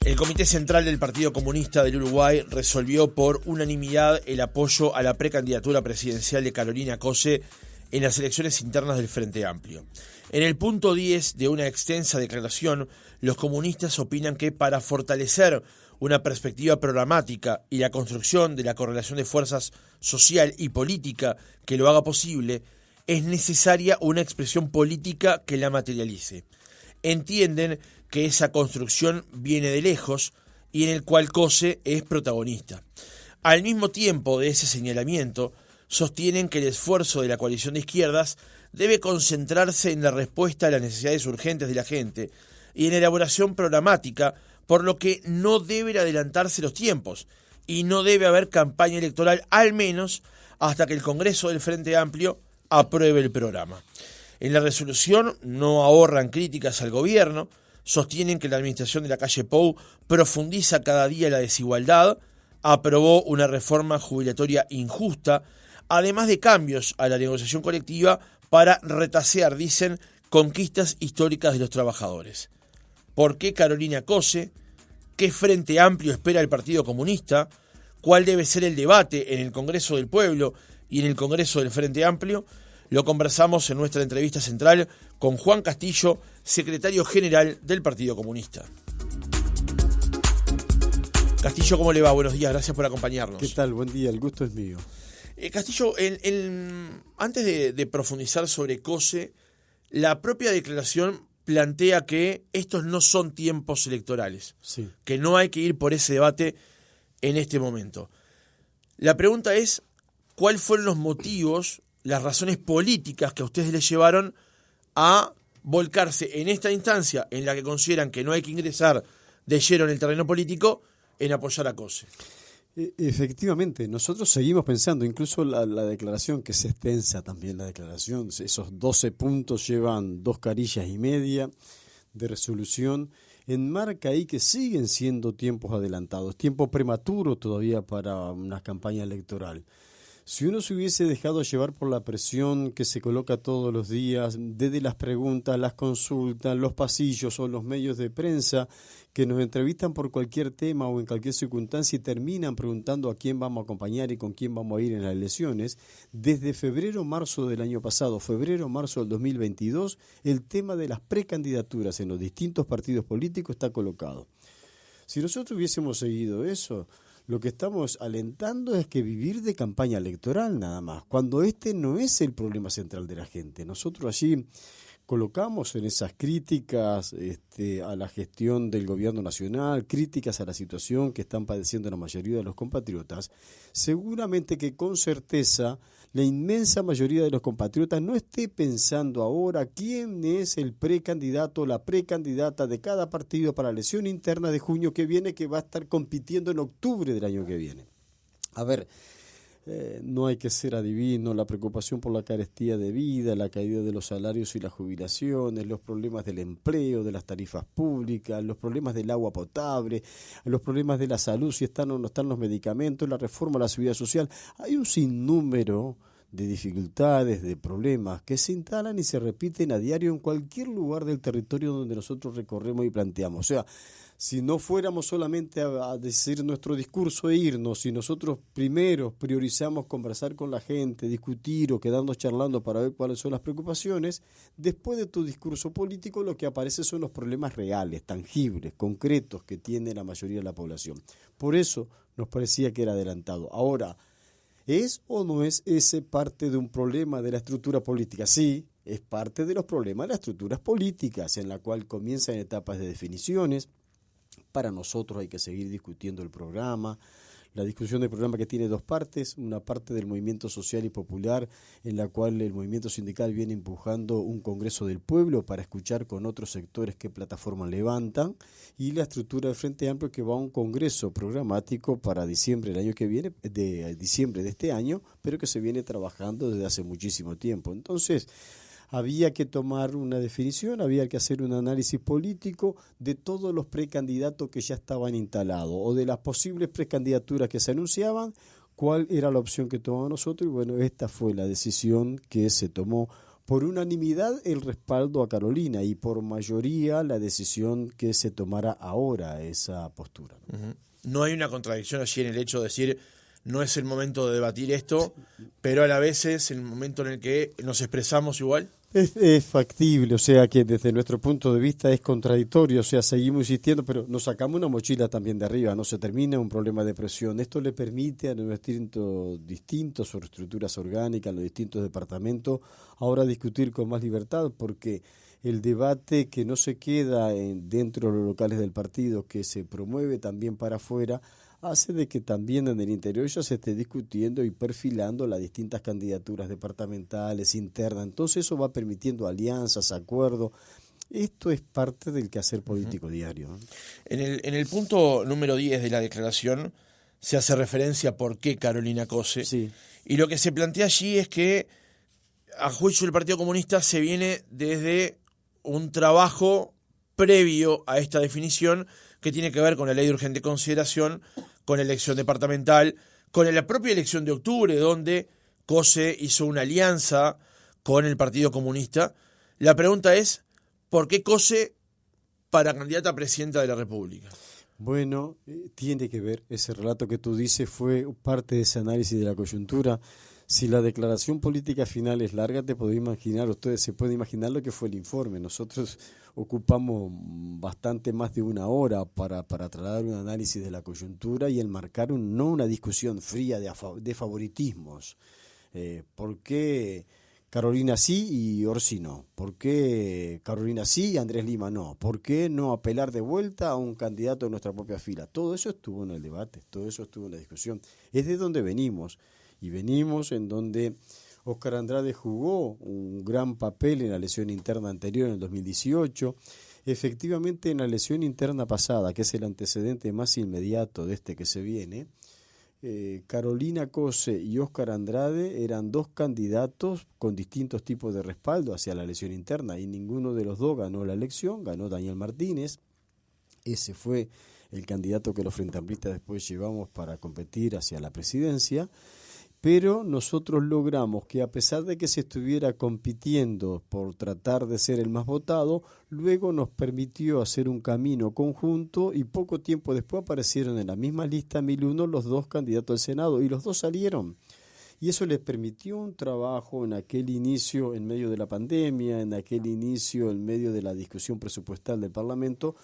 El Comité Central del Partido Comunista del Uruguay resolvió por unanimidad el apoyo a la precandidatura presidencial de Carolina Cose en las elecciones internas del Frente Amplio. En el punto 10 de una extensa declaración, los comunistas opinan que para fortalecer una perspectiva programática y la construcción de la correlación de fuerzas social y política que lo haga posible, es necesaria una expresión política que la materialice. Entienden que esa construcción viene de lejos y en el cual Cose es protagonista. Al mismo tiempo de ese señalamiento, sostienen que el esfuerzo de la coalición de izquierdas debe concentrarse en la respuesta a las necesidades urgentes de la gente y en la elaboración programática, por lo que no deben adelantarse los tiempos y no debe haber campaña electoral, al menos hasta que el Congreso del Frente Amplio apruebe el programa. En la resolución no ahorran críticas al gobierno, sostienen que la administración de la calle Pou profundiza cada día la desigualdad, aprobó una reforma jubilatoria injusta, además de cambios a la negociación colectiva para retasear, dicen, conquistas históricas de los trabajadores. ¿Por qué Carolina Cose? ¿Qué Frente Amplio espera el Partido Comunista? ¿Cuál debe ser el debate en el Congreso del Pueblo y en el Congreso del Frente Amplio? Lo conversamos en nuestra entrevista central con Juan Castillo, secretario general del Partido Comunista. Castillo, ¿cómo le va? Buenos días, gracias por acompañarnos. ¿Qué tal? Buen día, el gusto es mío. Castillo, antes de profundizar sobre Cose, la propia declaración plantea que estos no son tiempos electorales, sí, que no hay que ir por ese debate en este momento. La pregunta es, ¿cuáles fueron los motivos, las razones políticas que a ustedes les llevaron a volcarse en esta instancia en la que consideran que no hay que ingresar de lleno en el terreno político en apoyar a Cose? Efectivamente, nosotros seguimos pensando, incluso la declaración, que es extensa también la declaración, esos 12 puntos llevan 2 carillas y media de resolución, enmarca ahí que siguen siendo tiempos adelantados, tiempo prematuro todavía para una campaña electoral. Si uno se hubiese dejado llevar por la presión que se coloca todos los días, desde las preguntas, las consultas, los pasillos o los medios de prensa que nos entrevistan por cualquier tema o en cualquier circunstancia y terminan preguntando a quién vamos a acompañar y con quién vamos a ir en las elecciones, desde febrero-marzo del año pasado, febrero-marzo del 2022, el tema de las precandidaturas en los distintos partidos políticos está colocado. Si nosotros hubiésemos seguido eso, lo que estamos alentando es que vivir de campaña electoral nada más, cuando este no es el problema central de la gente. Nosotros allí colocamos en esas críticas a la gestión del gobierno nacional, críticas a la situación que están padeciendo la mayoría de los compatriotas, seguramente que con certeza la inmensa mayoría de los compatriotas no esté pensando ahora quién es el precandidato o la precandidata de cada partido para la elección interna de junio que viene, que va a estar compitiendo en octubre del año que viene. A ver, no hay que ser adivino, la preocupación por la carestía de vida, la caída de los salarios y las jubilaciones, los problemas del empleo, de las tarifas públicas, los problemas del agua potable, los problemas de la salud, si están o no están los medicamentos, la reforma a la seguridad social. Hay un sinnúmero de dificultades, de problemas que se instalan y se repiten a diario en cualquier lugar del territorio donde nosotros recorremos y planteamos. O sea, si no fuéramos solamente a decir nuestro discurso e irnos, si nosotros primero priorizamos conversar con la gente, discutir o quedarnos charlando para ver cuáles son las preocupaciones, después de tu discurso político lo que aparece son los problemas reales, tangibles, concretos que tiene la mayoría de la población. Por eso nos parecía que era adelantado. Ahora, ¿es o no es ese parte de un problema de la estructura política? Sí, es parte de los problemas de las estructuras políticas, en la cual comienzan etapas de definiciones. Para nosotros hay que seguir discutiendo el programa, la discusión del programa que tiene 2 partes, una parte del movimiento social y popular en la cual el movimiento sindical viene empujando un Congreso del Pueblo para escuchar con otros sectores qué plataforma levantan, y la estructura del Frente Amplio que va a un Congreso programático para diciembre del año que viene, de diciembre de este año, pero que se viene trabajando desde hace muchísimo tiempo. Entonces, había que tomar una definición, había que hacer un análisis político de todos los precandidatos que ya estaban instalados o de las posibles precandidaturas que se anunciaban, cuál era la opción que tomamos nosotros, y bueno, esta fue la decisión que se tomó por unanimidad el respaldo a Carolina y por mayoría la decisión que se tomara ahora esa postura. Uh-huh. No hay una contradicción allí en el hecho de decir no es el momento de debatir esto, pero a la vez es el momento en el que nos expresamos igual. Es factible, o sea que desde nuestro punto de vista es contradictorio, o sea, seguimos insistiendo, pero nos sacamos una mochila también de arriba, no se termina un problema de presión. Esto le permite a nuestros distintos estructuras orgánicas, los distintos departamentos, ahora discutir con más libertad, porque el debate que no se queda dentro de los locales del partido, que se promueve también para afuera, hace de que también en el interior ya se esté discutiendo y perfilando las distintas candidaturas departamentales, internas. Entonces eso va permitiendo alianzas, acuerdos. Esto es parte del quehacer político diario, ¿no? En el punto número 10 de la declaración se hace referencia a por qué Carolina Cose. Sí. Y lo que se plantea allí es que, a juicio del Partido Comunista, se viene desde un trabajo previo a esta definición que tiene que ver con la ley de urgente consideración, con la elección departamental, con la propia elección de octubre, donde Cose hizo una alianza con el Partido Comunista. La pregunta es, ¿por qué Cose para candidata a presidenta de la República? Bueno, tiene que ver, ese relato que tú dices fue parte de ese análisis de la coyuntura. Si la declaración política final es larga, ustedes se pueden imaginar lo que fue el informe. Nosotros ocupamos bastante más de una hora para trasladar un análisis de la coyuntura y enmarcar no una discusión fría de favoritismos. ¿Por qué Carolina sí y Orsi no? ¿Por qué Carolina sí y Andrés Lima no? ¿Por qué no apelar de vuelta a un candidato de nuestra propia fila? Todo eso estuvo en el debate, todo eso estuvo en la discusión. Es de donde venimos. Y venimos en donde Óscar Andrade jugó un gran papel en la elección interna anterior, en el 2018. Efectivamente, en la elección interna pasada, que es el antecedente más inmediato de este que se viene, Carolina Cose y Óscar Andrade eran dos candidatos con distintos tipos de respaldo hacia la elección interna, y ninguno de los dos ganó la elección, ganó Daniel Martínez. Ese fue el candidato que los frentamplistas después llevamos para competir hacia la presidencia. Pero nosotros logramos que, a pesar de que se estuviera compitiendo por tratar de ser el más votado, luego nos permitió hacer un camino conjunto y poco tiempo después aparecieron en la misma lista 1001 los dos candidatos al Senado y los dos salieron. Y eso les permitió un trabajo en aquel inicio, en medio de la pandemia, en aquel inicio, en medio de la discusión presupuestal del Parlamento,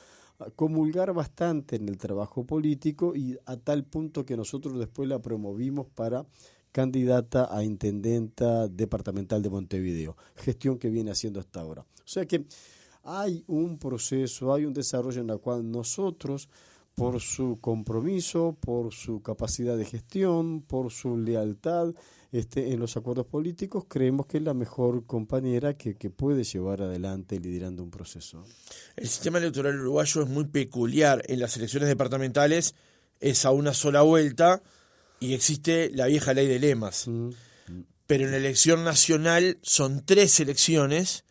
comulgar bastante en el trabajo político, y a tal punto que nosotros después la promovimos para candidata a intendenta departamental de Montevideo, gestión que viene haciendo hasta ahora. O sea que hay un proceso, hay un desarrollo en el cual nosotros, por su compromiso, por su capacidad de gestión, por su lealtad en los acuerdos políticos, creemos que es la mejor compañera que puede llevar adelante liderando un proceso. El sistema electoral uruguayo es muy peculiar. En las elecciones departamentales es a una sola vuelta y existe la vieja ley de lemas. Pero en la elección nacional son 3 elecciones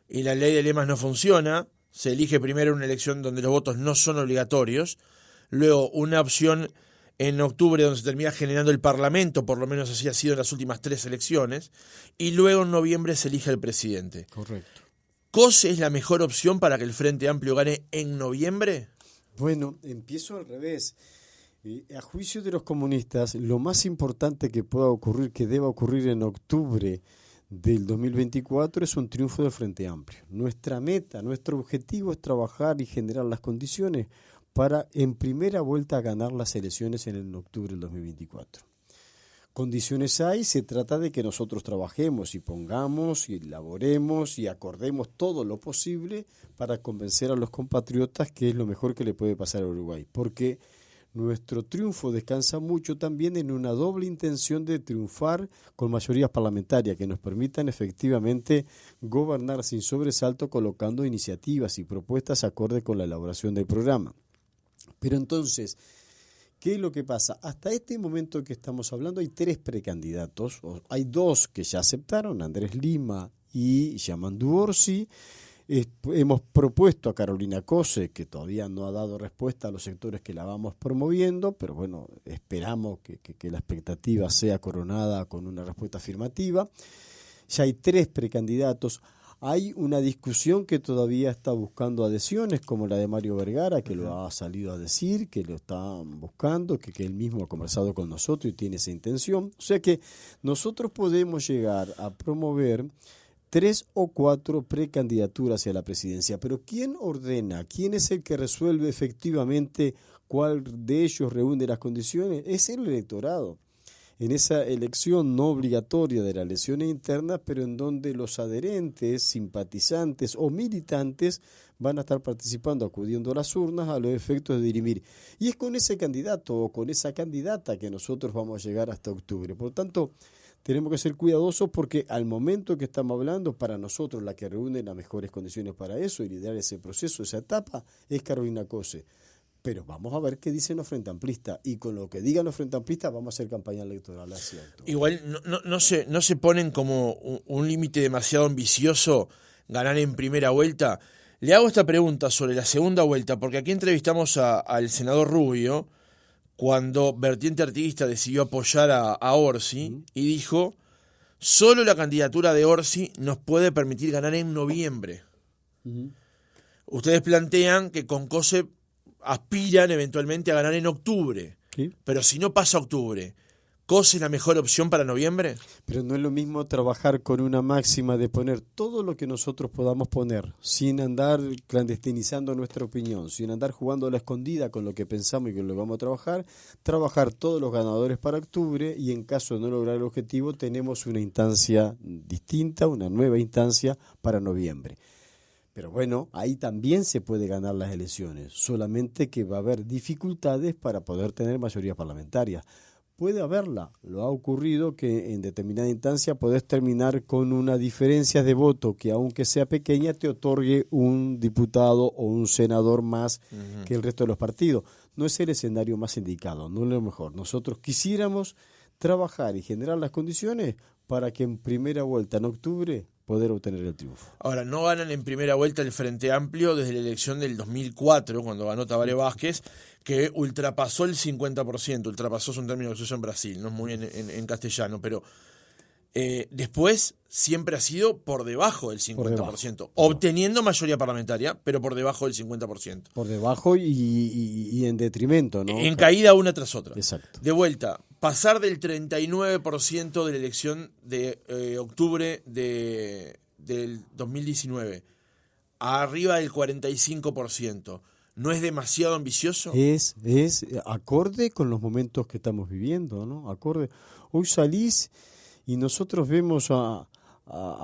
y la ley de lemas no funciona. Se elige primero una elección donde los votos no son obligatorios, luego una opción en octubre donde se termina generando el Parlamento, por lo menos así ha sido en las últimas 3 elecciones, y luego en noviembre se elige el presidente. Correcto. ¿Cose es la mejor opción para que el Frente Amplio gane en noviembre? Bueno, empiezo al revés. A juicio de los comunistas, lo más importante que pueda ocurrir, que deba ocurrir en octubre del 2024, es un triunfo del Frente Amplio. Nuestra meta, nuestro objetivo es trabajar y generar las condiciones para en primera vuelta ganar las elecciones en octubre del 2024. Condiciones hay, se trata de que nosotros trabajemos y pongamos y elaboremos y acordemos todo lo posible para convencer a los compatriotas que es lo mejor que le puede pasar a Uruguay, porque nuestro triunfo descansa mucho también en una doble intención de triunfar con mayorías parlamentarias que nos permitan efectivamente gobernar sin sobresalto, colocando iniciativas y propuestas acorde con la elaboración del programa. Pero entonces, ¿qué es lo que pasa? Hasta este momento que estamos hablando hay 3 precandidatos, hay 2 que ya aceptaron, Andrés Lima y Yamandu Orsi. Hemos propuesto a Carolina Cose, que todavía no ha dado respuesta a los sectores que la vamos promoviendo, pero bueno, esperamos que la expectativa sea coronada con una respuesta afirmativa. ya hay 3 precandidatos. Hay una discusión que todavía está buscando adhesiones, como la de Mario Vergara, que lo ha salido a decir, que lo están buscando, que él mismo ha conversado con nosotros y tiene esa intención. O sea que nosotros podemos llegar a promover 3 o 4 precandidaturas hacia la presidencia. Pero ¿quién ordena? ¿Quién es el que resuelve efectivamente cuál de ellos reúne las condiciones? Es el electorado. En esa elección no obligatoria de las elecciones internas, pero en donde los adherentes, simpatizantes o militantes van a estar participando, acudiendo a las urnas a los efectos de dirimir. Y es con ese candidato o con esa candidata que nosotros vamos a llegar hasta octubre. Por lo tanto, tenemos que ser cuidadosos porque al momento que estamos hablando, para nosotros la que reúne las mejores condiciones para eso y liderar ese proceso, esa etapa, es Carolina Cose. Pero vamos a ver qué dicen los Frente Amplistas, y con lo que digan los Frente Amplistas vamos a hacer campaña electoral, es cierto. Igual no se ponen como un límite demasiado ambicioso ganar en primera vuelta. Le hago esta pregunta sobre la segunda vuelta, porque aquí entrevistamos al senador Rubio cuando Vertiente Artiguista decidió apoyar a Orsi y dijo, solo la candidatura de Orsi nos puede permitir ganar en noviembre. Ustedes plantean que con Cose aspiran eventualmente a ganar en octubre, ¿sí? Pero si no pasa octubre, ¿Cose es la mejor opción para noviembre? Pero no es lo mismo trabajar con una máxima de poner todo lo que nosotros podamos poner, sin andar clandestinizando nuestra opinión, sin andar jugando a la escondida con lo que pensamos y con lo que vamos a trabajar todos los ganadores para octubre, y en caso de no lograr el objetivo tenemos una instancia distinta, una nueva instancia para noviembre. Pero bueno, ahí también se puede ganar las elecciones, solamente que va a haber dificultades para poder tener mayoría parlamentaria. Puede haberla, lo ha ocurrido que en determinada instancia podés terminar con una diferencia de voto que aunque sea pequeña te otorgue un diputado o un senador más que el resto de los partidos. No es el escenario más indicado, no es lo mejor. Nosotros quisiéramos trabajar y generar las condiciones para que en primera vuelta en octubre poder obtener el triunfo. Ahora, no ganan en primera vuelta el Frente Amplio desde la elección del 2004, cuando ganó Tabaré Vázquez, que ultrapasó el 50%. Ultrapasó es un término que se usa en Brasil, no es muy en castellano, pero después siempre ha sido por debajo del 50%, obteniendo mayoría parlamentaria, pero por debajo del 50%. Por debajo y en detrimento, ¿no? En caída una tras otra. Exacto. De vuelta, pasar del 39% de la elección de octubre del 2019 a arriba del 45%, ¿no es demasiado ambicioso? Es acorde con los momentos que estamos viviendo, ¿no? Acorde. Hoy salís y nosotros vemos a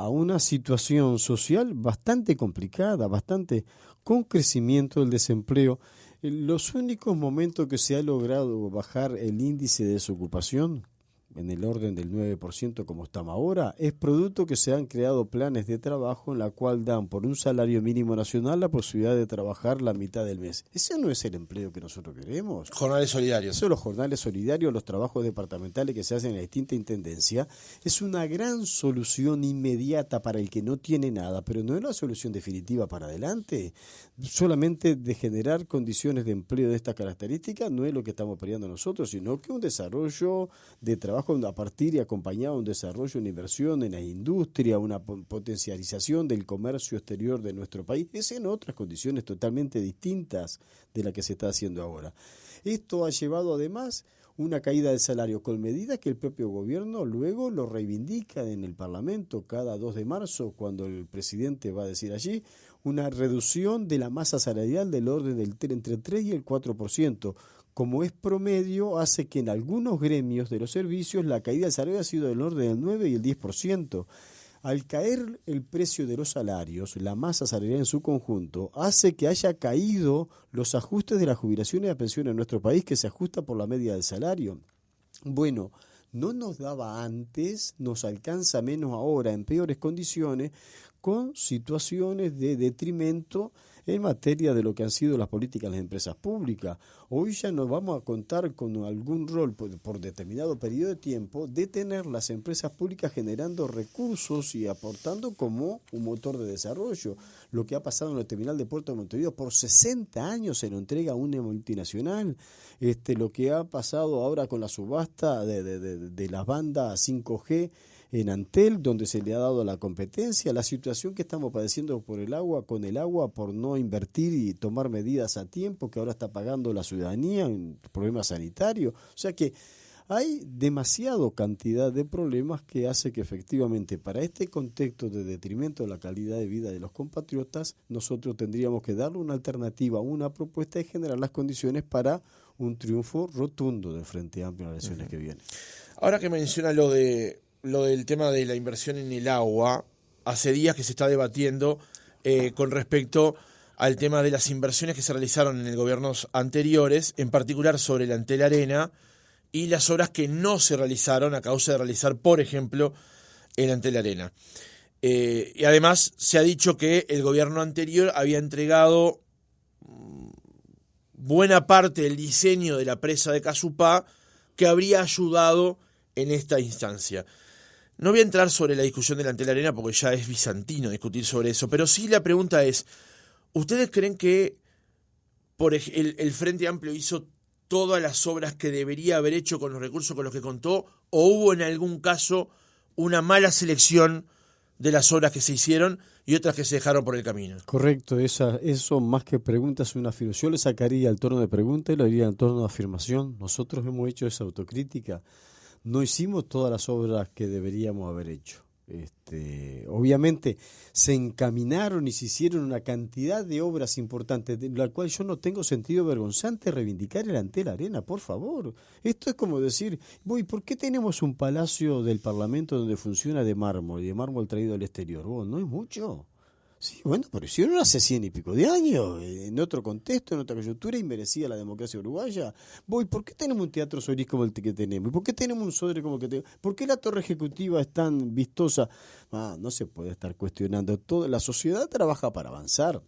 una situación social bastante complicada, bastante con crecimiento del desempleo. Los únicos momentos que se ha logrado bajar el índice de desocupación en el orden del 9% como estamos ahora, es producto que se han creado planes de trabajo en la cual dan por un salario mínimo nacional la posibilidad de trabajar la mitad del mes. Ese no es el empleo que nosotros queremos. Jornales solidarios. Eso, los jornales solidarios, los trabajos departamentales que se hacen en la distinta intendencia, es una gran solución inmediata para el que no tiene nada, pero no es la solución definitiva para adelante. Solamente de generar condiciones de empleo de estas características no es lo que estamos peleando nosotros, sino que un desarrollo de trabajo a partir y acompañado de un desarrollo, una inversión en la industria, una potencialización del comercio exterior de nuestro país, es en otras condiciones totalmente distintas de la que se está haciendo ahora. Esto ha llevado además una caída del salario con medidas que el propio gobierno luego lo reivindica en el Parlamento cada 2 de marzo, cuando el presidente va a decir allí una reducción de la masa salarial del orden del entre el 3 y el 4%. Como es promedio, hace que en algunos gremios de los servicios la caída del salario ha sido del orden del 9 y el 10%. Al caer el precio de los salarios, la masa salarial en su conjunto, hace que haya caído los ajustes de la jubilación y la pensión en nuestro país, que se ajusta por la media del salario. Bueno, no nos daba antes, nos alcanza menos ahora en peores condiciones, con situaciones de detrimento en materia de lo que han sido las políticas de las empresas públicas. Hoy ya nos vamos a contar con algún rol por determinado periodo de tiempo de tener las empresas públicas generando recursos y aportando como un motor de desarrollo. Lo que ha pasado en el terminal de Puerto de Montevideo, por 60 años se lo entrega a una multinacional. Lo que ha pasado ahora con la subasta de las bandas 5G en Antel, donde se le ha dado la competencia, la situación que estamos padeciendo por el agua, con el agua, por no invertir y tomar medidas a tiempo, que ahora está pagando la ciudadanía en problemas sanitarios. O sea que hay demasiada cantidad de problemas que hace que efectivamente para este contexto de detrimento de la calidad de vida de los compatriotas, nosotros tendríamos que darle una alternativa, una propuesta y generar las condiciones para un triunfo rotundo del Frente Amplio en las elecciones que vienen. Ahora que menciona lo del tema de la inversión en el agua, hace días que se está debatiendo con respecto al tema de las inversiones que se realizaron en gobiernos anteriores, en particular sobre la Antel Arena, y las obras que no se realizaron a causa de realizar, por ejemplo, el Antel Arena. Y además se ha dicho que el gobierno anterior había entregado buena parte del diseño de la presa de Casupá, que habría ayudado en esta instancia. No voy a entrar sobre la discusión del Antel Arena porque ya es bizantino discutir sobre eso, pero sí la pregunta es, ¿ustedes creen que el Frente Amplio hizo todas las obras que debería haber hecho con los recursos con los que contó, o hubo en algún caso una mala selección de las obras que se hicieron y otras que se dejaron por el camino? Correcto, eso más que preguntas es una afirmación. Yo le sacaría el tono de pregunta y lo haría el tono de afirmación. Nosotros hemos hecho esa autocrítica. No hicimos todas las obras que deberíamos haber hecho. Obviamente se encaminaron y se hicieron una cantidad de obras importantes, de la cual yo no tengo sentido vergonzante reivindicar el Antel Arena, por favor. Esto es como decir, ¿por qué tenemos un palacio del Parlamento donde funciona de mármol y de mármol traído del exterior? No es mucho. Sí, bueno, pero hicieron hace 100 y pico de años, en otro contexto, en otra coyuntura, y merecía la democracia uruguaya. ¿Por qué tenemos un teatro Solís como el que tenemos? ¿Por qué tenemos un Sodre como el que tenemos? ¿Por qué la torre ejecutiva es tan vistosa? No se puede estar cuestionando todo. La sociedad trabaja para avanzar.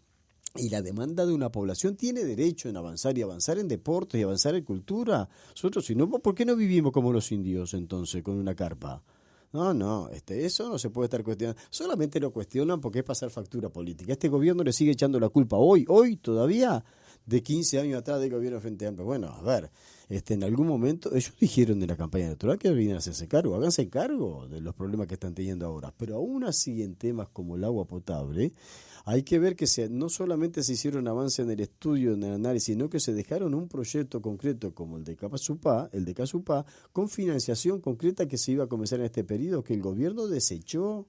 Y la demanda de una población tiene derecho en avanzar y avanzar en deportes y avanzar en cultura. Nosotros, si no, ¿por qué no vivimos como los indios entonces, con una carpa? No, eso no se puede estar cuestionando. Solamente lo cuestionan porque es pasar factura política. Este gobierno le sigue echando la culpa hoy todavía, de 15 años atrás del gobierno Frente Amplio. Bueno, a ver, en algún momento ellos dijeron en la campaña electoral que vienen a hacerse cargo. Háganse cargo de los problemas que están teniendo ahora. Pero aún así, en temas como el agua potable, hay que ver que no solamente se hicieron avances en el estudio, en el análisis, sino que se dejaron un proyecto concreto como el de Casupá, con financiación concreta que se iba a comenzar en este periodo, que el gobierno desechó,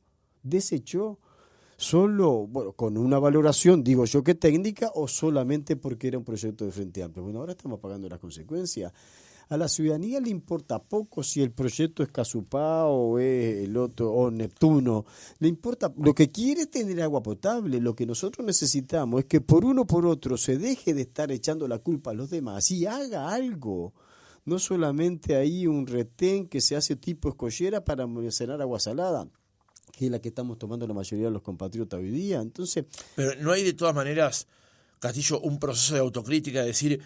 solo, con una valoración, digo yo que técnica, o solamente porque era un proyecto de Frente Amplio. Bueno, ahora estamos pagando las consecuencias. A la ciudadanía le importa poco si el proyecto es Casupá o es el otro, o Neptuno. Le importa, lo que quiere es tener agua potable. Lo que nosotros necesitamos es que por uno o por otro se deje de estar echando la culpa a los demás y haga algo. No solamente ahí un retén que se hace tipo escollera para almacenar agua salada, que es la que estamos tomando la mayoría de los compatriotas hoy día. Entonces, pero no hay de todas maneras, Castillo, un proceso de autocrítica de decir,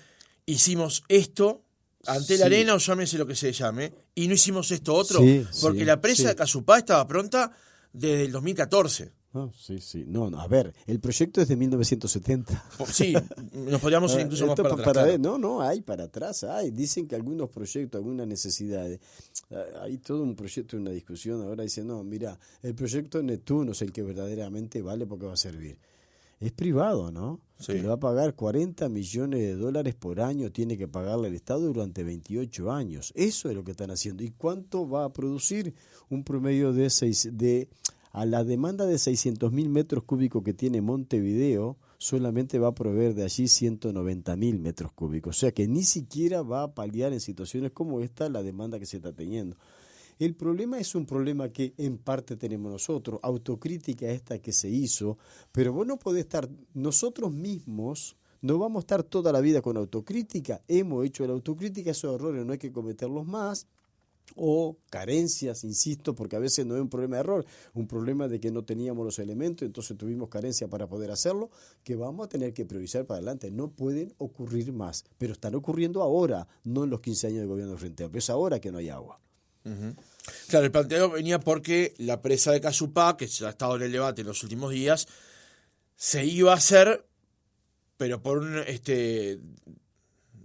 hicimos esto Antel Arena o llámese lo que se llame, y no hicimos esto otro, porque la presa de Casupá estaba pronta desde el 2014. No, a ver, el proyecto es de 1970. Sí, nos podríamos ir incluso más para atrás. No, hay para atrás, dicen que algunos proyectos, algunas necesidades, hay todo un proyecto, una discusión, ahora dicen, no, mira, el proyecto de Neptuno es el que verdaderamente vale porque va a servir. Es privado, ¿no? Sí. Que le va a pagar 40 millones de dólares por año, tiene que pagarle al Estado durante 28 años. Eso es lo que están haciendo. ¿Y cuánto va a producir? Un promedio a la demanda de 600.000 metros cúbicos que tiene Montevideo, solamente va a proveer de allí 190.000 metros cúbicos. O sea que ni siquiera va a paliar en situaciones como esta la demanda que se está teniendo. El problema es un problema que en parte tenemos nosotros, autocrítica esta que se hizo, pero vos no podés estar, nosotros mismos no vamos a estar toda la vida con autocrítica, hemos hecho la autocrítica, esos errores no hay que cometerlos más, o carencias, insisto, porque a veces no es un problema de error, un problema de que no teníamos los elementos, entonces tuvimos carencia para poder hacerlo, que vamos a tener que priorizar para adelante. No pueden ocurrir más, pero están ocurriendo ahora, no en los 15 años de gobierno de Frente Amplio, es ahora que no hay agua. Uh-huh. Claro, el planteo venía porque la presa de Casupá, que ha estado en el debate en los últimos días, se iba a hacer, pero por un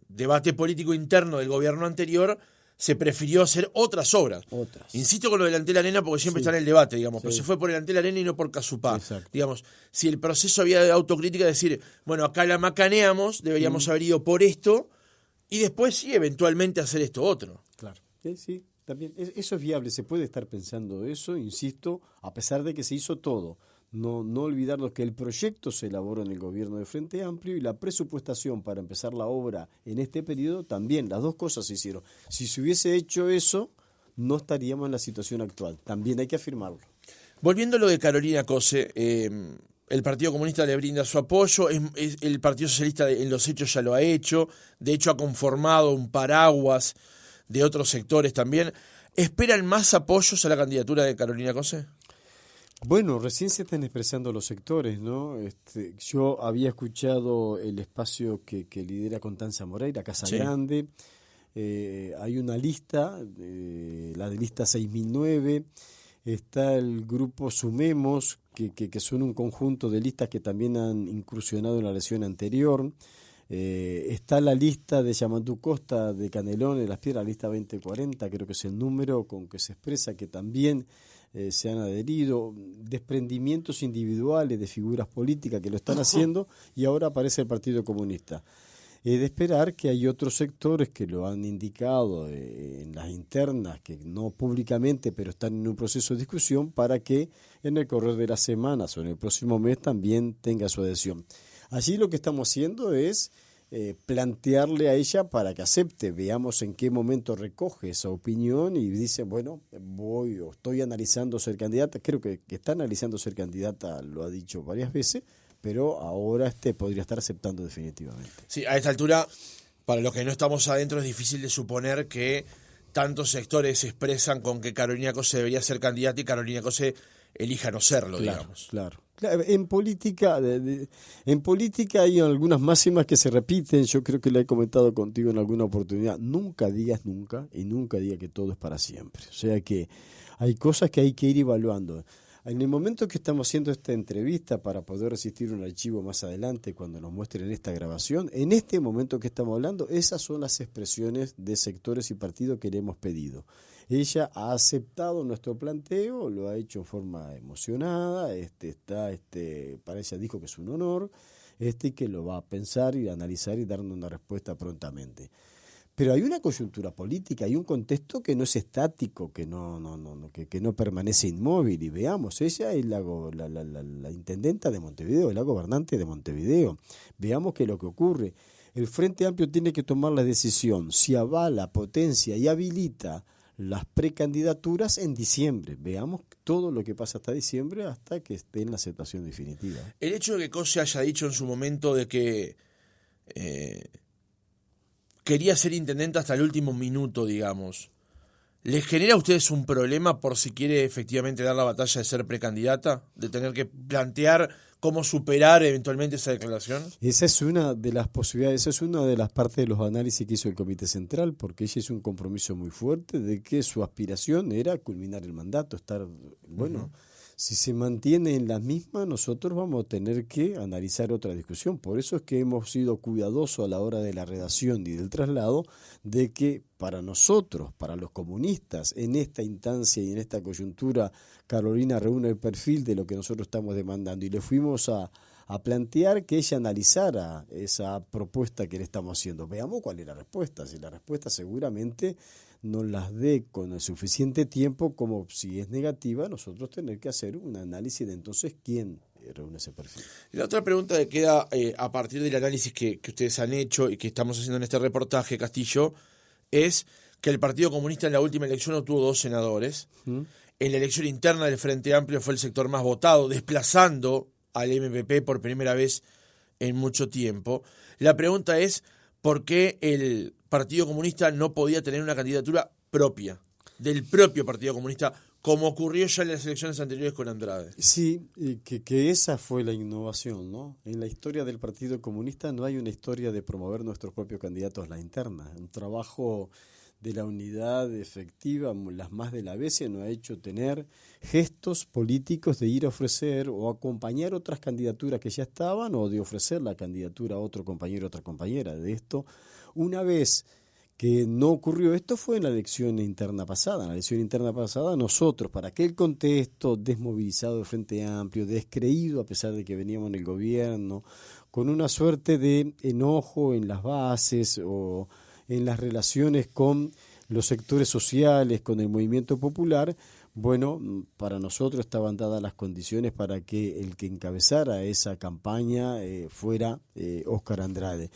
debate político interno del gobierno anterior, se prefirió hacer otras obras. Insisto con lo del Antel Arena porque siempre está en el debate, digamos, pero se fue por el Antel Arena y no por Casupá. Digamos, si el proceso había de autocrítica, decir, bueno, acá la macaneamos, deberíamos haber ido por esto, y después sí, eventualmente hacer esto otro. Claro. Sí, también. Eso es viable, se puede estar pensando eso, insisto, a pesar de que se hizo todo. No olvidarnos que el proyecto se elaboró en el gobierno de Frente Amplio y la presupuestación para empezar la obra en este periodo también, las dos cosas se hicieron. Si se hubiese hecho eso, no estaríamos en la situación actual. También hay que afirmarlo. Volviendo a lo de Carolina Cose, el Partido Comunista le brinda su apoyo, el Partido Socialista en los hechos ya lo ha hecho, de hecho ha conformado un paraguas de otros sectores también. ¿Esperan más apoyos a la candidatura de Carolina Cose? Bueno, recién se están expresando los sectores, ¿no? Yo había escuchado el espacio que lidera Constanza Moreira, Casa Grande. Hay una lista, la de lista 6009. Está el grupo Sumemos, que son un conjunto de listas que también han incursionado en la elección anterior. Está la lista de Yamandú Costa, de Canelones, de Las Piedras, la lista 2040, creo que es el número con que se expresa que también se han adherido, desprendimientos individuales de figuras políticas que lo están haciendo, y ahora aparece el Partido Comunista. Es de esperar que hay otros sectores que lo han indicado en las internas, que no públicamente, pero están en un proceso de discusión, para que en el correr de las semanas o en el próximo mes también tenga su adhesión. Allí lo que estamos haciendo es plantearle a ella para que acepte. Veamos en qué momento recoge esa opinión y dice, bueno, estoy analizando ser candidata. Creo que está analizando ser candidata, lo ha dicho varias veces, pero ahora podría estar aceptando definitivamente. Sí, a esta altura, para los que no estamos adentro, es difícil de suponer que tantos sectores se expresan con que Carolina Cose debería ser candidata y Carolina Cose elija no serlo, digamos. Claro. En política hay algunas máximas que se repiten. Yo creo que la he comentado contigo en alguna oportunidad. Nunca digas nunca y nunca digas que todo es para siempre. O sea que hay cosas que hay que ir evaluando. En el momento que estamos haciendo esta entrevista, para poder asistir a un archivo más adelante cuando nos muestren esta grabación, en este momento que estamos hablando, esas son las expresiones de sectores y partidos que le hemos pedido. Ella ha aceptado nuestro planteo, lo ha hecho en forma emocionada, para ella dijo que es un honor, y que lo va a pensar y analizar y darnos una respuesta prontamente. Pero hay una coyuntura política, hay un contexto que no es estático, que no permanece inmóvil. Y veamos, ella es la intendenta de Montevideo, es la gobernante de Montevideo. Veamos qué es lo que ocurre. El Frente Amplio tiene que tomar la decisión si avala, potencia y habilita las precandidaturas en diciembre. Veamos todo lo que pasa hasta diciembre, hasta que esté en la aceptación definitiva. El hecho de que Cose haya dicho en su momento de que quería ser intendente hasta el último minuto, digamos, ¿les genera a ustedes un problema por si quiere efectivamente dar la batalla de ser precandidata? ¿De tener que plantear cómo superar eventualmente esa declaración? Esa es una de las posibilidades, esa es una de las partes de los análisis que hizo el Comité Central, porque ella hizo un compromiso muy fuerte de que su aspiración era culminar el mandato, estar, bueno, si se mantiene en la misma, nosotros vamos a tener que analizar otra discusión. Por eso es que hemos sido cuidadosos a la hora de la redacción y del traslado, de que para nosotros, para los comunistas, en esta instancia y en esta coyuntura, Carolina reúne el perfil de lo que nosotros estamos demandando, y le fuimos a plantear que ella analizara esa propuesta que le estamos haciendo. Veamos cuál es la respuesta. Si la respuesta seguramente nos las dé con el suficiente tiempo, como si es negativa, nosotros tener que hacer un análisis de entonces quién reúne ese perfil. La otra pregunta que queda a partir del análisis que ustedes han hecho y que estamos haciendo en este reportaje, Castillo, es que el Partido Comunista en la última elección obtuvo 2 senadores. En la elección interna del Frente Amplio fue el sector más votado, desplazando al MPP por primera vez en mucho tiempo. La pregunta es, ¿por qué el Partido Comunista no podía tener una candidatura propia, del propio Partido Comunista, como ocurrió ya en las elecciones anteriores con Andrade? Sí, que esa fue la innovación, ¿no? En la historia del Partido Comunista no hay una historia de promover nuestros propios candidatos a la interna. Un trabajo de la unidad efectiva, las más de la vez, nos ha hecho tener gestos políticos de ir a ofrecer o acompañar otras candidaturas que ya estaban, o de ofrecer la candidatura a otro compañero o otra compañera. De esto, una vez que no ocurrió esto fue en la elección interna pasada. En la elección interna pasada nosotros, para aquel contexto desmovilizado del Frente Amplio, descreído a pesar de que veníamos en el gobierno, con una suerte de enojo en las bases o en las relaciones con los sectores sociales, con el movimiento popular, bueno, para nosotros estaban dadas las condiciones para que el que encabezara esa campaña fuera Óscar Andrade.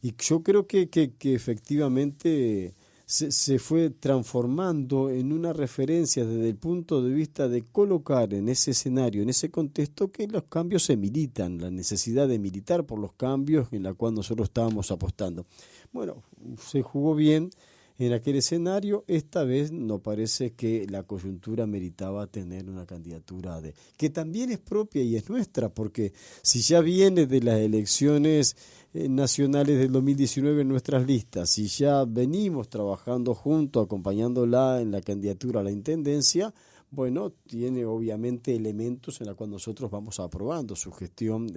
Y yo creo que efectivamente se fue transformando en una referencia desde el punto de vista de colocar en ese escenario, en ese contexto, que los cambios se militan, la necesidad de militar por los cambios en la cual nosotros estábamos apostando. Bueno, se jugó bien en aquel escenario. Esta vez no parece que la coyuntura meritaba tener una candidatura que también es propia y es nuestra, porque si ya viene de las elecciones nacionales del 2019 en nuestras listas, si ya venimos trabajando juntos, acompañándola en la candidatura a la intendencia, bueno, tiene obviamente elementos en los cuales nosotros vamos aprobando su gestión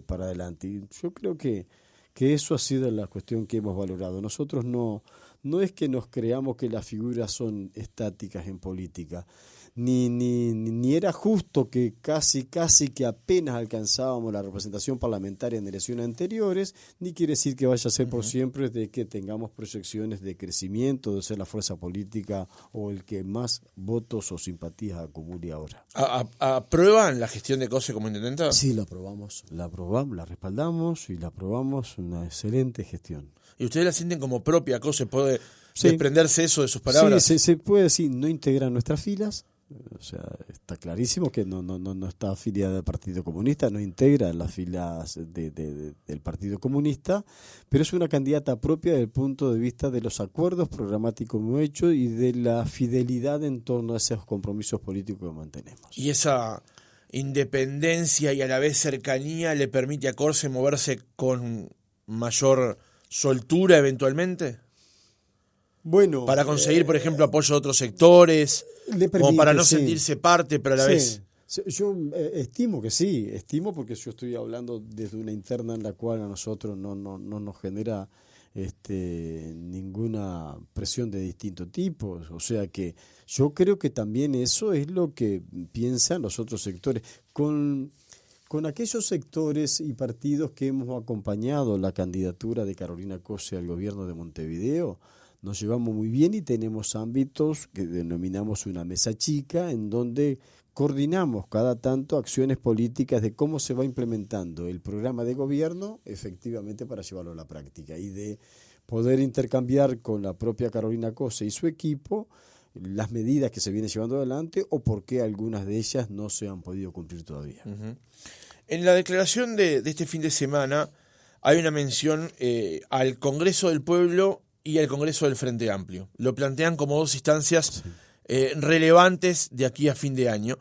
para adelante. Y yo creo que eso ha sido la cuestión que hemos valorado. Nosotros no es que nos creamos que las figuras son estáticas en política, ni era justo que casi que apenas alcanzábamos la representación parlamentaria en elecciones anteriores, ni quiere decir que vaya a ser por siempre de que tengamos proyecciones de crecimiento, de ser la fuerza política o el que más votos o simpatías acumule ahora. ¿Aprueban la gestión de Cose como intendente? Sí, la aprobamos, la respaldamos y la aprobamos, una excelente gestión. ¿Y ustedes la sienten como propia Cose? ¿Puede desprenderse eso de sus palabras? Sí, se puede decir, no integra nuestras filas. O sea, está clarísimo que no está afiliada al Partido Comunista, no integra las filas del Partido Comunista, pero es una candidata propia desde el punto de vista de los acuerdos programáticos que hemos hecho y de la fidelidad en torno a esos compromisos políticos que mantenemos. ¿Y esa independencia y a la vez cercanía le permite a Cose moverse con mayor soltura eventualmente? Bueno, para conseguir, por ejemplo, apoyo de otros sectores, como para no sentirse parte, pero a la vez... Yo estimo que sí, porque yo estoy hablando desde una interna en la cual a nosotros no nos genera ninguna presión de distinto tipo. O sea que yo creo que también eso es lo que piensan los otros sectores. Con aquellos sectores y partidos que hemos acompañado la candidatura de Carolina Cose al gobierno de Montevideo, nos llevamos muy bien y tenemos ámbitos que denominamos una mesa chica, en donde coordinamos cada tanto acciones políticas de cómo se va implementando el programa de gobierno efectivamente para llevarlo a la práctica y de poder intercambiar con la propia Carolina Cose y su equipo las medidas que se vienen llevando adelante o por qué algunas de ellas no se han podido cumplir todavía. Uh-huh. En la declaración de este fin de semana hay una mención al Congreso del Pueblo y al Congreso del Frente Amplio. Lo plantean como dos instancias relevantes de aquí a fin de año.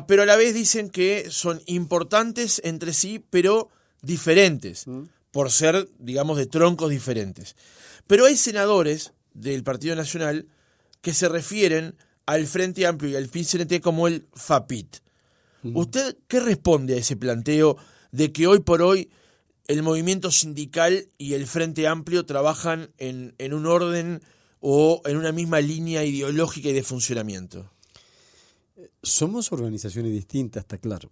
Pero a la vez dicen que son importantes entre sí, pero diferentes, por ser, digamos, de troncos diferentes. Pero hay senadores del Partido Nacional que se refieren al Frente Amplio y al PIT-CNT como el FAPIT. ¿Usted qué responde a ese planteo de que hoy por hoy el movimiento sindical y el Frente Amplio trabajan en un orden o en una misma línea ideológica y de funcionamiento? Somos organizaciones distintas, está claro.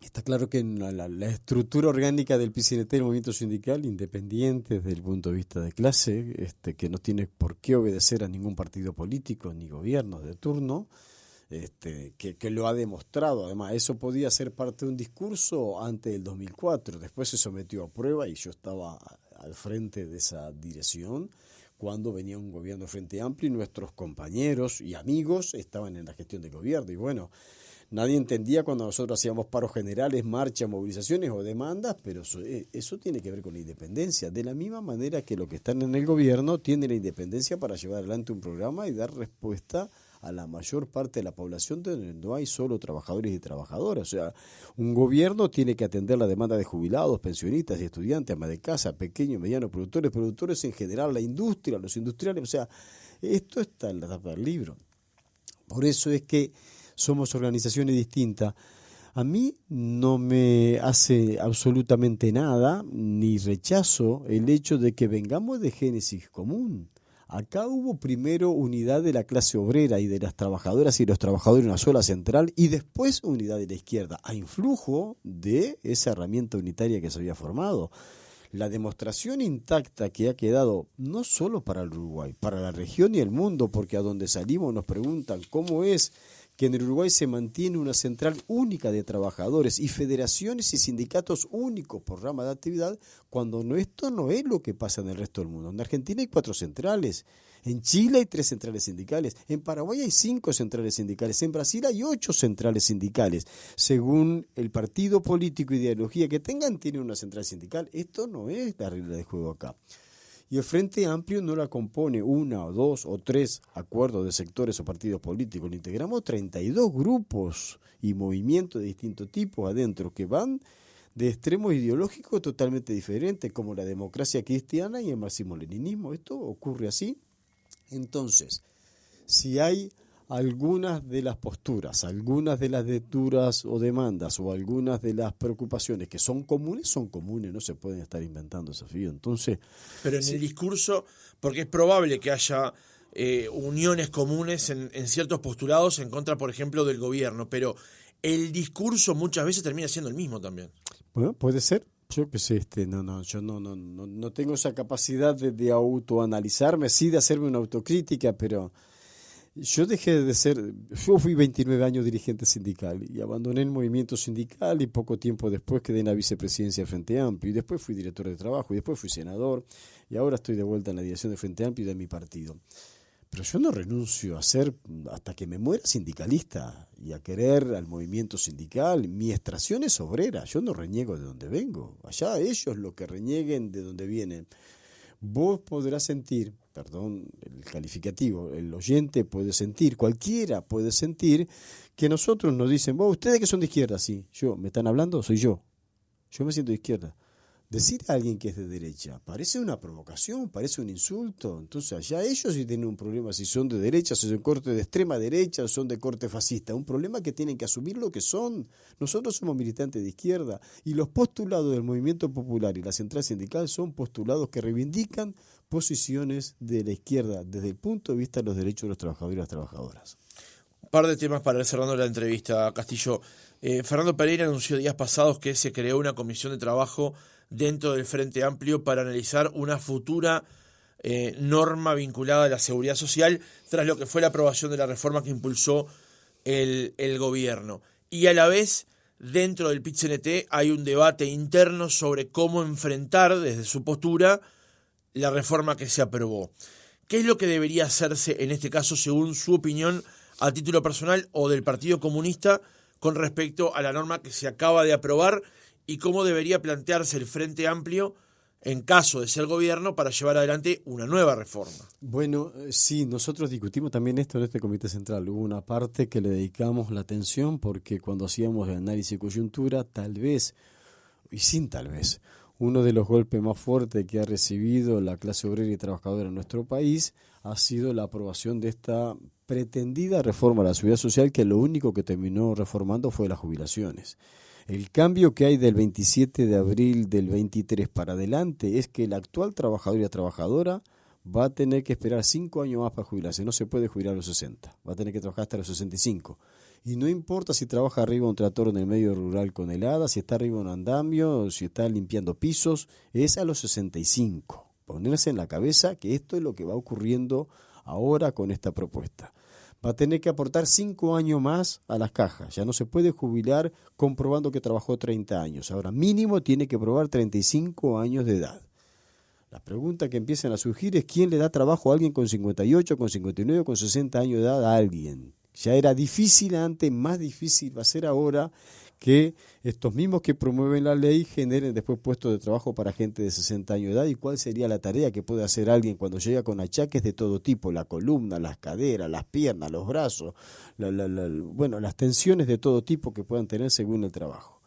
Está claro que la estructura orgánica del PIT-CNT, el movimiento sindical, independiente desde el punto de vista de clase, que no tiene por qué obedecer a ningún partido político ni gobierno de turno, que lo ha demostrado. Además, eso podía ser parte de un discurso antes del 2004. Después se sometió a prueba y yo estaba al frente de esa dirección cuando venía un gobierno Frente Amplio y nuestros compañeros y amigos estaban en la gestión de gobierno. Y bueno, nadie entendía cuando nosotros hacíamos paros generales, marchas, movilizaciones o demandas, pero eso tiene que ver con la independencia. De la misma manera que los que están en el gobierno tienen la independencia para llevar adelante un programa y dar respuesta a la mayor parte de la población donde no hay solo trabajadores y trabajadoras. O sea, un gobierno tiene que atender la demanda de jubilados, pensionistas y estudiantes, amas de casa, pequeños y medianos productores en general, la industria, los industriales. O sea, esto está en la tapa del libro. Por eso es que somos organizaciones distintas. A mí no me hace absolutamente nada, ni rechazo el hecho de que vengamos de génesis común. Acá hubo primero unidad de la clase obrera y de las trabajadoras y los trabajadores en una sola central y después unidad de la izquierda, a influjo de esa herramienta unitaria que se había formado. La demostración intacta que ha quedado no solo para el Uruguay, para la región y el mundo, porque a donde salimos nos preguntan cómo es que en el Uruguay se mantiene una central única de trabajadores y federaciones y sindicatos únicos por rama de actividad, cuando esto no es lo que pasa en el resto del mundo. En Argentina hay 4 centrales, en Chile hay 3 centrales sindicales, en Paraguay hay 5 centrales sindicales, en Brasil hay 8 centrales sindicales. Según el partido político e ideología que tengan, tienen una central sindical. Esto no es la regla de juego acá. Y el Frente Amplio no la compone 1 o 2 o 3 acuerdos de sectores o partidos políticos. Le integramos 32 grupos y movimientos de distinto tipo adentro que van de extremos ideológicos totalmente diferentes, como la democracia cristiana y el marxismo-leninismo. Esto ocurre así. Entonces, si hay algunas de las posturas, algunas de las lecturas o demandas o algunas de las preocupaciones que son comunes, no se pueden estar inventando desafíos. Entonces, pero en el discurso, porque es probable que haya uniones comunes en ciertos postulados en contra, por ejemplo, del gobierno, pero el discurso muchas veces termina siendo el mismo también. Bueno, puede ser. Yo qué sé, yo no tengo esa capacidad de autoanalizarme, sí de hacerme una autocrítica, pero yo fui 29 años dirigente sindical y abandoné el movimiento sindical y poco tiempo después quedé en la vicepresidencia del Frente Amplio y después fui director de trabajo y después fui senador y ahora estoy de vuelta en la dirección del Frente Amplio y de mi partido. Pero yo no renuncio a ser, hasta que me muera, sindicalista y a querer al movimiento sindical. Mi extracción es obrera, yo no reniego de donde vengo. Allá ellos lo que renieguen de donde vienen. Vos podrás sentir, perdón el calificativo, el oyente puede sentir, cualquiera puede sentir, que nosotros nos dicen, vos, ustedes que son de izquierda, sí, ¿me están hablando? Soy yo me siento de izquierda. Decir a alguien que es de derecha parece una provocación, parece un insulto. Entonces allá ellos sí tienen un problema, si son de derecha, si son de corte de extrema derecha o son de corte fascista. Un problema que tienen que asumir lo que son. Nosotros somos militantes de izquierda y los postulados del movimiento popular y la central sindical son postulados que reivindican posiciones de la izquierda desde el punto de vista de los derechos de los trabajadores y las trabajadoras. Un par de temas para ir cerrando la entrevista, Castillo. Fernando Pereira anunció días pasados que se creó una comisión de trabajo dentro del Frente Amplio para analizar una futura norma vinculada a la seguridad social tras lo que fue la aprobación de la reforma que impulsó el gobierno. Y a la vez, dentro del PIT-CNT hay un debate interno sobre cómo enfrentar desde su postura la reforma que se aprobó. ¿Qué es lo que debería hacerse en este caso, según su opinión, a título personal o del Partido Comunista, con respecto a la norma que se acaba de aprobar y cómo debería plantearse el Frente Amplio en caso de ser gobierno para llevar adelante una nueva reforma? Bueno, sí, nosotros discutimos también esto en este Comité Central. Hubo una parte que le dedicamos la atención porque cuando hacíamos el análisis de coyuntura, tal vez, uno de los golpes más fuertes que ha recibido la clase obrera y trabajadora en nuestro país ha sido la aprobación de esta pretendida reforma a la seguridad social, que lo único que terminó reformando fue las jubilaciones. El cambio que hay del 27 de abril del 23 para adelante es que el actual trabajador y la trabajadora va a tener que esperar 5 años más para jubilarse. No se puede jubilar a los 60, va a tener que trabajar hasta los 65. Y no importa si trabaja arriba un tractor en el medio rural con helada, si está arriba un andamio, si está limpiando pisos, es a los 65. Ponerse en la cabeza que esto es lo que va ocurriendo ahora con esta propuesta. Va a tener que aportar 5 años más a las cajas. Ya no se puede jubilar comprobando que trabajó 30 años. Ahora mínimo tiene que probar 35 años de edad. La pregunta que empiezan a surgir es ¿quién le da trabajo a alguien con 58, con 59, con 60 años de edad a alguien? Ya era difícil antes, más difícil va a ser ahora que estos mismos que promueven la ley generen después puestos de trabajo para gente de 60 años de edad. ¿Y cuál sería la tarea que puede hacer alguien cuando llega con achaques de todo tipo? La columna, las caderas, las piernas, los brazos, las tensiones de todo tipo que puedan tener según el trabajo.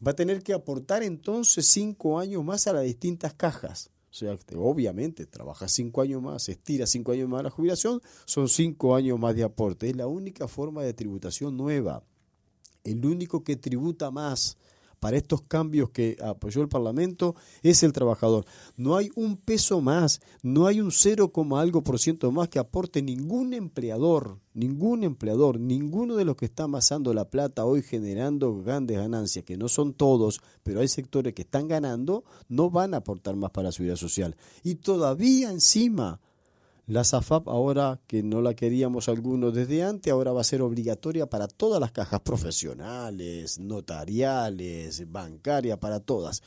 Va a tener que aportar entonces 5 años más a las distintas cajas. O sea, obviamente, trabaja 5 años más, estira 5 años más la jubilación, son 5 años más de aporte. Es la única forma de tributación nueva. El único que tributa más para estos cambios que apoyó el Parlamento es el trabajador. No hay un peso más, no hay un 0, algo por ciento más que aporte ningún empleador, ninguno de los que está amasando la plata hoy generando grandes ganancias, que no son todos, pero hay sectores que están ganando, no van a aportar más para la seguridad social. Y todavía encima, la SAFAP, ahora que no la queríamos algunos desde antes, ahora va a ser obligatoria para todas las cajas profesionales, notariales, bancarias, para todas.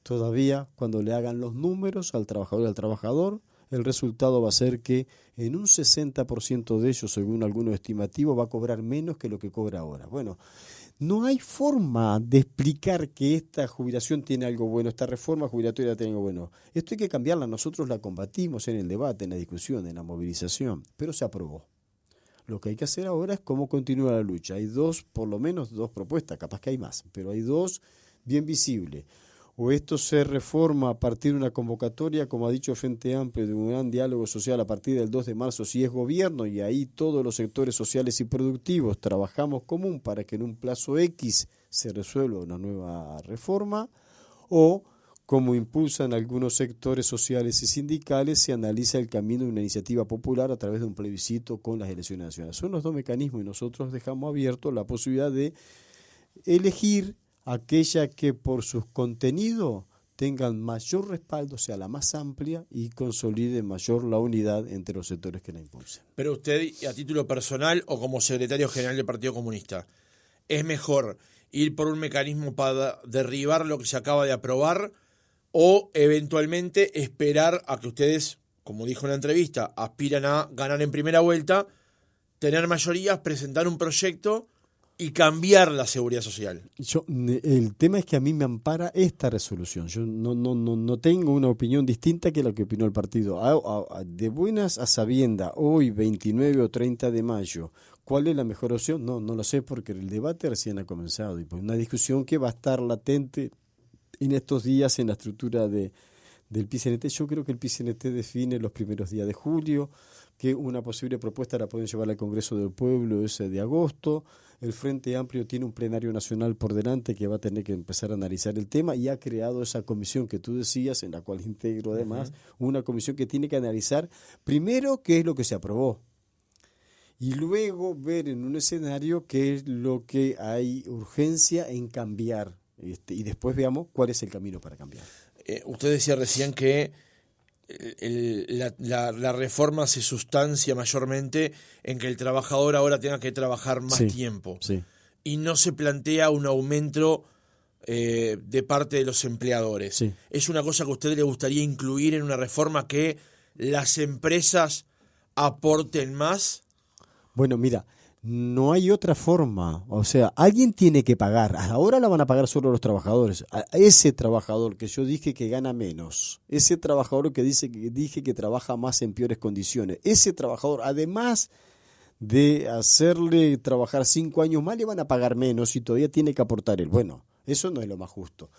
Todavía, cuando le hagan los números al trabajador y al trabajador, el resultado va a ser que en un 60% de ellos, según algunos estimativos, va a cobrar menos que lo que cobra ahora. Bueno, no hay forma de explicar que esta jubilación tiene algo bueno, esta reforma jubilatoria tiene algo bueno. Esto hay que cambiarla, nosotros la combatimos en el debate, en la discusión, en la movilización, pero se aprobó. Lo que hay que hacer ahora es cómo continúa la lucha. Hay por lo menos dos propuestas, capaz que hay más, pero hay dos bien visibles. O esto se reforma a partir de una convocatoria, como ha dicho Frente Amplio, de un gran diálogo social a partir del 2 de marzo, si es gobierno, y ahí todos los sectores sociales y productivos trabajamos común para que en un plazo X se resuelva una nueva reforma, o, como impulsan algunos sectores sociales y sindicales, se analiza el camino de una iniciativa popular a través de un plebiscito con las elecciones nacionales. Son los dos mecanismos y nosotros dejamos abierto la posibilidad de elegir aquella que por sus contenidos tengan mayor respaldo, sea la más amplia y consolide mayor la unidad entre los sectores que la impulsan. Pero usted, a título personal o como secretario general del Partido Comunista, ¿es mejor ir por un mecanismo para derribar lo que se acaba de aprobar o eventualmente esperar a que ustedes, como dijo en la entrevista, aspiran a ganar en primera vuelta, tener mayorías, presentar un proyecto y cambiar la seguridad social? El tema es que a mí me ampara esta resolución. Yo no tengo una opinión distinta que la que opinó el partido. De buenas a sabiendas, hoy 29 o 30 de mayo, ¿cuál es la mejor opción? No lo sé porque el debate recién ha comenzado y pues una discusión que va a estar latente en estos días en la estructura del PCNT. Yo creo que el PCNT define los primeros días de julio, que una posible propuesta la pueden llevar al Congreso del Pueblo ese de agosto. El Frente Amplio tiene un plenario nacional por delante que va a tener que empezar a analizar el tema y ha creado esa comisión que tú decías, en la cual integro además, una comisión que tiene que analizar primero qué es lo que se aprobó y luego ver en un escenario qué es lo que hay urgencia en cambiar y después veamos cuál es el camino para cambiar. Usted decía recién que la reforma se sustancia mayormente en que el trabajador ahora tenga que trabajar más tiempo y no se plantea un aumento de parte de los empleadores. ¿Es una cosa que a usted le gustaría incluir en una reforma, que las empresas aporten más? Bueno, mira, no hay otra forma, o sea, alguien tiene que pagar. Ahora la van a pagar solo los trabajadores. A ese trabajador que yo dije que gana menos, ese trabajador que dije que trabaja más en peores condiciones, ese trabajador, además de hacerle trabajar 5 años más, le van a pagar menos y todavía tiene que aportar él. Bueno, eso no es lo más justo.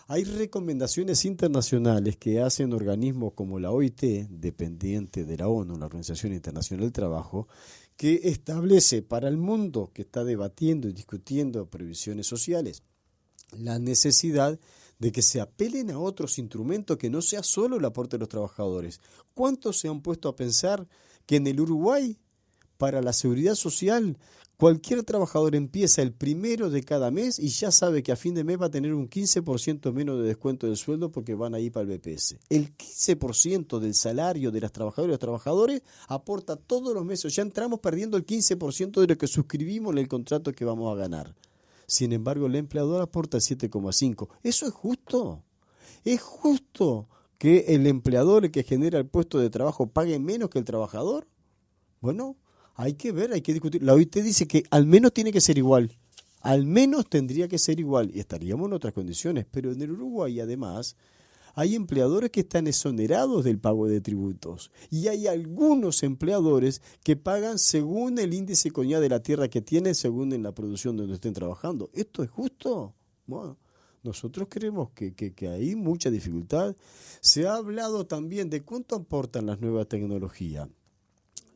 Hay recomendaciones internacionales que hacen organismos como la OIT, dependiente de la ONU, la Organización Internacional del Trabajo, que establece para el mundo que está debatiendo y discutiendo previsiones sociales la necesidad de que se apelen a otros instrumentos que no sea solo el aporte de los trabajadores. ¿Cuántos se han puesto a pensar que en el Uruguay, para la seguridad social, cualquier trabajador empieza el 1 de cada mes y ya sabe que a fin de mes va a tener un 15% menos de descuento del sueldo porque van a ir para el BPS? El 15% del salario de las trabajadoras y los trabajadores aporta todos los meses. Ya entramos perdiendo el 15% de lo que suscribimos en el contrato que vamos a ganar. Sin embargo, el empleador aporta 7,5%. ¿Eso es justo? ¿Es justo que el empleador, el que genera el puesto de trabajo, pague menos que el trabajador? Bueno, hay que ver, hay que discutir. La OIT dice que al menos tiene que ser igual. Al menos tendría que ser igual y estaríamos en otras condiciones. Pero en el Uruguay, además, hay empleadores que están exonerados del pago de tributos. Y hay algunos empleadores que pagan según el índice CONIA de la tierra que tienen, según en la producción donde estén trabajando. ¿Esto es justo? Bueno, nosotros creemos que hay mucha dificultad. Se ha hablado también de cuánto aportan las nuevas tecnologías.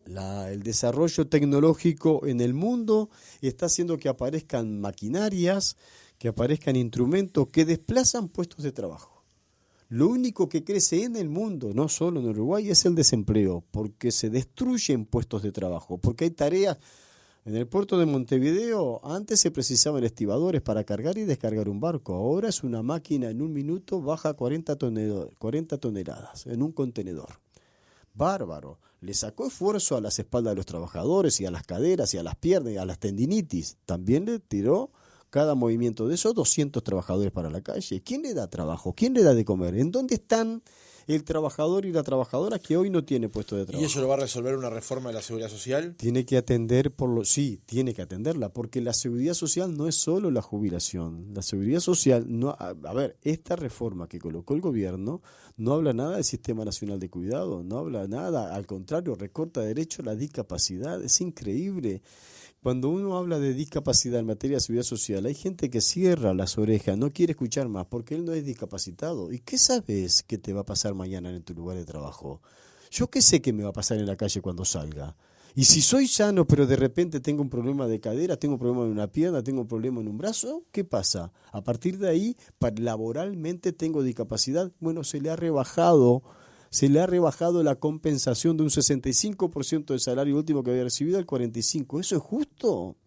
El desarrollo tecnológico en el mundo está haciendo que aparezcan maquinarias, que aparezcan instrumentos que desplazan puestos de trabajo. Lo único que crece en el mundo, no solo en Uruguay, es el desempleo, porque se destruyen puestos de trabajo, porque hay tareas. En el puerto de Montevideo antes se precisaban estibadores para cargar y descargar un barco. Ahora es una máquina, en un minuto baja 40 toneladas en un contenedor. Bárbaro. Le sacó esfuerzo a las espaldas de los trabajadores y a las caderas y a las piernas y a las tendinitis. También le tiró cada movimiento de esos 200 trabajadores para la calle. ¿Quién le da trabajo? ¿Quién le da de comer? ¿En dónde están el trabajador y la trabajadora que hoy no tiene puesto de trabajo? ¿Y eso lo va a resolver una reforma de la seguridad social? Tiene que atender sí, tiene que atenderla, porque la seguridad social no es solo la jubilación. La seguridad social, esta reforma que colocó el gobierno no habla nada del Sistema Nacional de Cuidado, no habla nada, al contrario, recorta derecho a la discapacidad, es increíble. Cuando uno habla de discapacidad en materia de seguridad social, hay gente que cierra las orejas, no quiere escuchar más porque él no es discapacitado. ¿Y qué sabes que te va a pasar mañana en tu lugar de trabajo? Yo qué sé que me va a pasar en la calle cuando salga. Y si soy sano, pero de repente tengo un problema de cadera, tengo un problema en una pierna, tengo un problema en un brazo, ¿qué pasa? A partir de ahí, laboralmente tengo discapacidad. Bueno, se le ha rebajado la compensación de un 65% del salario último que había recibido al 45%. ¿Eso es justo?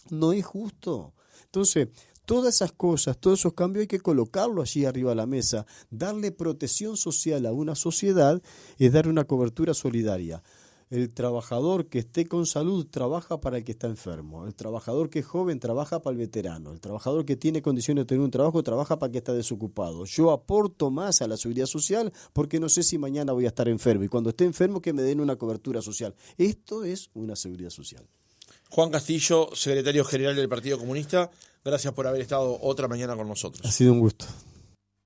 No es justo. Entonces, todas esas cosas, todos esos cambios hay que colocarlo allí arriba de la mesa. Darle protección social a una sociedad es dar una cobertura solidaria. El trabajador que esté con salud trabaja para el que está enfermo. El trabajador que es joven trabaja para el veterano. El trabajador que tiene condiciones de tener un trabajo trabaja para el que está desocupado. Yo aporto más a la seguridad social porque no sé si mañana voy a estar enfermo. Y cuando esté enfermo que me den una cobertura social. Esto es una seguridad social. Juan Castillo, secretario general del Partido Comunista, gracias por haber estado otra mañana con nosotros. Ha sido un gusto.